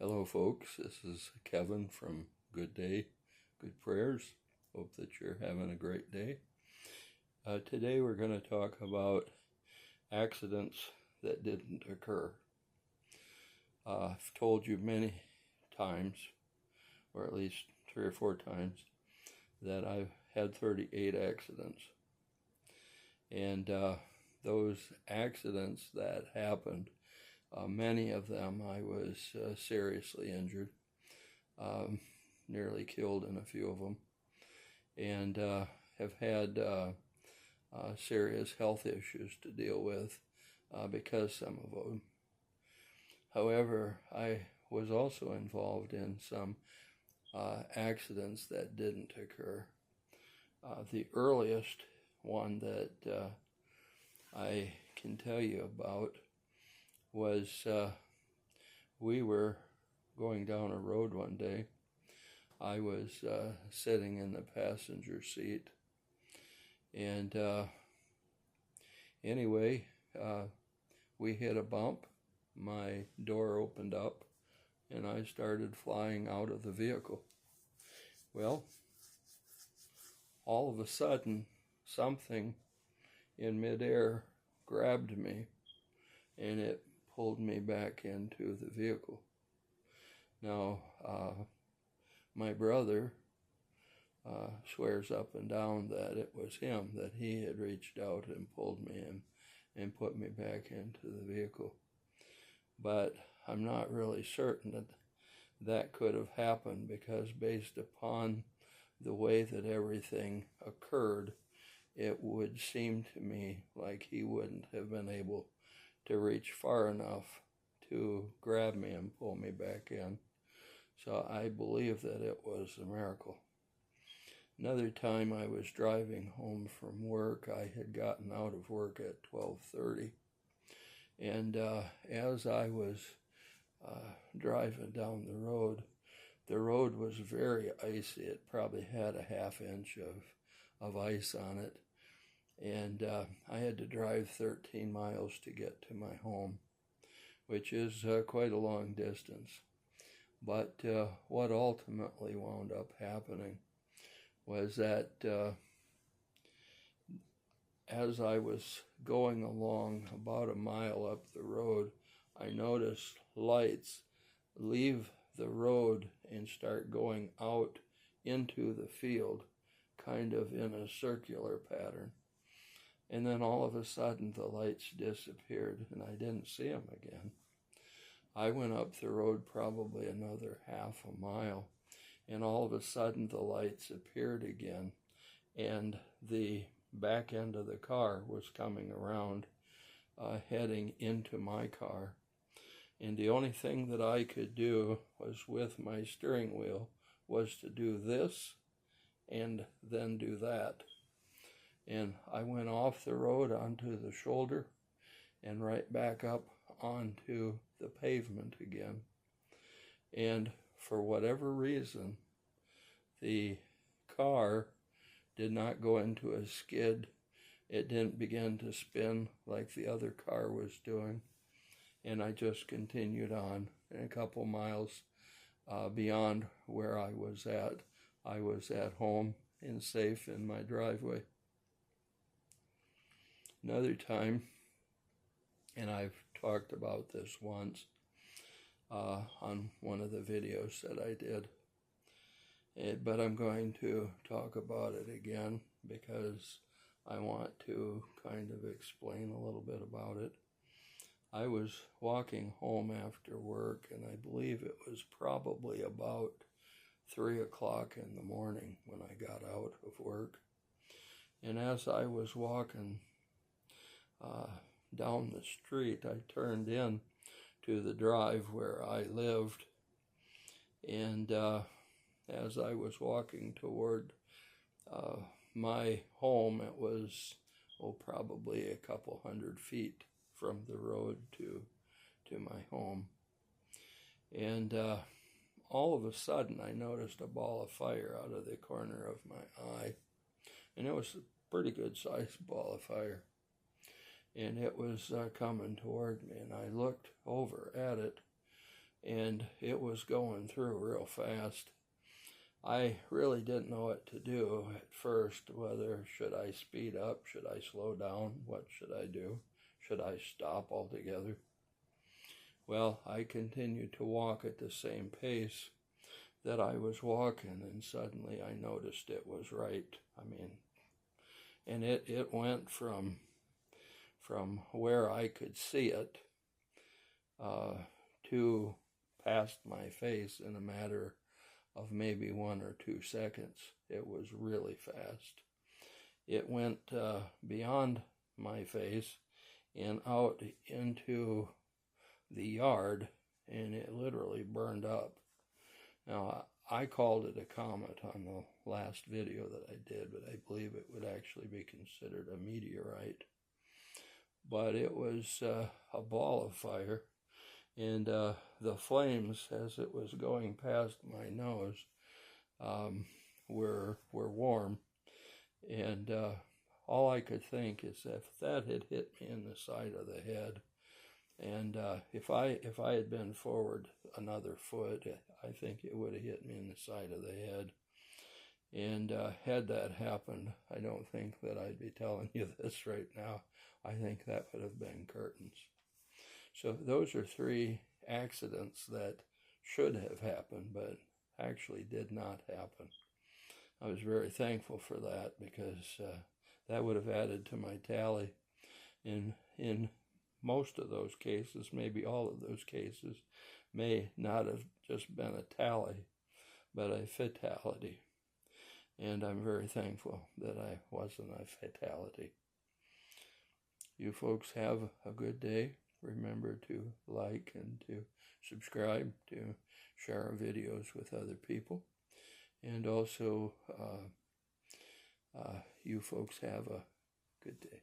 Hello, folks. This is Kevin from Good Day, Good Prayers. Hope that you're having a great day. Today we're going to talk about accidents that didn't occur. I've told you many times, or at least 3 or 4 times, that I've had 38 accidents. And those accidents that happened, many of them I was seriously injured, nearly killed in a few of them, and have had serious health issues to deal with because some of them. However, I was also involved in some accidents that didn't occur. The earliest one that I can tell you about was we were going down a road one day. I was sitting in the passenger seat, and anyway, we hit a bump. My door opened up, and I started flying out of the vehicle. Well, all of a sudden, something in midair grabbed me, and it pulled me back into the vehicle. Now, my brother swears up and down that it was him, that he had reached out and pulled me in and put me back into the vehicle. But I'm not really certain that that could have happened, because based upon the way that everything occurred, it would seem to me like he wouldn't have been able to reach far enough to grab me and pull me back in. So I believe that it was a miracle. Another time I was driving home from work. I had gotten out of work at 12:30. And as I was driving down the road was very icy. It probably had a ½ inch of ice on it. And I had to drive 13 miles to get to my home, which is quite a long distance. But what ultimately wound up happening was that as I was going along about a mile up the road, I noticed lights leave the road and start going out into the field, kind of in a circular pattern. And then all of a sudden the lights disappeared and I didn't see them again. I went up the road probably another ½ a mile, and all of a sudden the lights appeared again, and the back end of the car was coming around, heading into my car. And the only thing that I could do was, with my steering wheel, was to do this and then do that. And I went off the road onto the shoulder and right back up onto the pavement again. And for whatever reason, the car did not go into a skid. It didn't begin to spin like the other car was doing. And I just continued on. And a couple miles beyond where I was at home and safe in my driveway. Another time, and I've talked about this once on one of the videos that I did, but I'm going to talk about it again because I want to kind of explain a little bit about it. I was walking home after work, and I believe it was probably about 3 o'clock in the morning when I got out of work. And as I was walking down the street, I turned in to the drive where I lived, and as I was walking toward my home, it was probably a couple 100 feet from the road to my home, and all of a sudden I noticed a ball of fire out of the corner of my eye, and it was a pretty good sized ball of fire. And it was coming toward me, and I looked over at it, and it was going through real fast. I really didn't know what to do at first, whether should I speed up, should I slow down, what should I do, should I stop altogether? Well, I continued to walk at the same pace that I was walking, and suddenly I noticed it was right. And it went from where I could see it to past my face in a matter of maybe 1 or 2 seconds. It was really fast. It went beyond my face and out into the yard, and it literally burned up. Now, I called it a comet on the last video that I did, but I believe it would actually be considered a meteorite. But it was a ball of fire, and the flames, as it was going past my nose, were warm. And all I could think is if that had hit me in the side of the head, and if I had been forward another foot, I think it would have hit me in the side of the head. And had that happened, I don't think that I'd be telling you this right now. I think that would have been curtains. So those are 3 accidents that should have happened, but actually did not happen. I was very thankful for that, because that would have added to my tally. In most of those cases, maybe all of those cases, may not have just been a tally, but a fatality. And I'm very thankful that I wasn't a fatality. You folks have a good day. Remember to like and to subscribe, to share our videos with other people. And also, you folks have a good day.